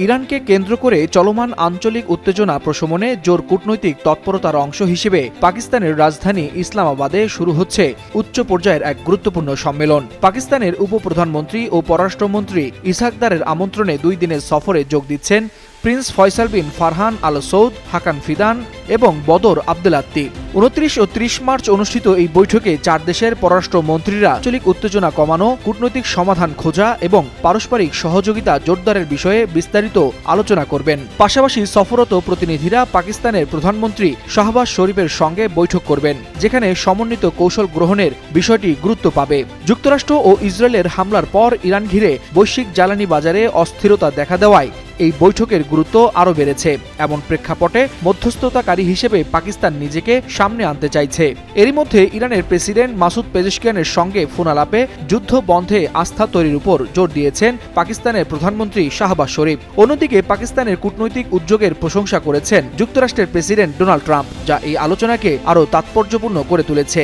ইরানকে কেন্দ্র করে চলমান আঞ্চলিক উত্তেজনা প্রশমনে জোর কূটনৈতিক তৎপরতার অংশ হিসেবে পাকিস্তানের রাজধানী ইসলামাবাদে শুরু হচ্ছে উচ্চ পর্যায়ের এক গুরুত্বপূর্ণ সম্মেলন। পাকিস্তানের উপপ্রধানমন্ত্রী ও পররাষ্ট্রমন্ত্রী ইসহাক দারের আমন্ত্রণে 2 দিনের সফরে যোগ দিচ্ছেন প্রিন্স ফয়সাল বিন ফারহান আল সৌদ, হাকান ফিদান এবং বদর আব্দুল্লাত্তি। 29 ও 30 মার্চ অনুষ্ঠিত এই বৈঠকে 4 দেশের পররাষ্ট্রমন্ত্রীরা আঞ্চলিক উত্তেজনা কমানো, কূটনৈতিক সমাধান খোঁজা এবং পারস্পরিক সহযোগিতা জোরদারের বিষয়ে বিস্তারিত আলোচনা করবেন। পাশাপাশি সফররত প্রতিনিধিরা পাকিস্তানের প্রধানমন্ত্রী শাহবাজ শরীফের সঙ্গে বৈঠক করবেন, যেখানে সমন্বিত কৌশল গ্রহণের বিষয়টি গুরুত্ব পাবে। যুক্তরাষ্ট্র ও ইসরায়েলের হামলার পর ইরান ঘিরে বৈশ্বিক জ্বালানি বাজারে অস্থিরতা দেখা দেওয়ায় এই বৈঠকের গুরুত্ব আরও বেড়েছে। এমন প্রেক্ষাপটে মধ্যস্থতাকারী হিসেবে পাকিস্তান নিজেকে সামনে আনতে চাইছে। এরই মধ্যে ইরানের প্রেসিডেন্ট মাসুদ পেজেশকিয়ানের সঙ্গে ফোন আলাপে যুদ্ধ বন্ধে আস্থা তৈরির উপর জোর দিয়েছেন পাকিস্তানের প্রধানমন্ত্রী শাহবাজ শরীফ। অন্যদিকে পাকিস্তানের কূটনৈতিক উদ্যোগের প্রশংসা করেছেন যুক্তরাষ্ট্রের প্রেসিডেন্ট ডোনাল্ড ট্রাম্প, যা এই আলোচনাকে আরও তাৎপর্যপূর্ণ করে তুলেছে।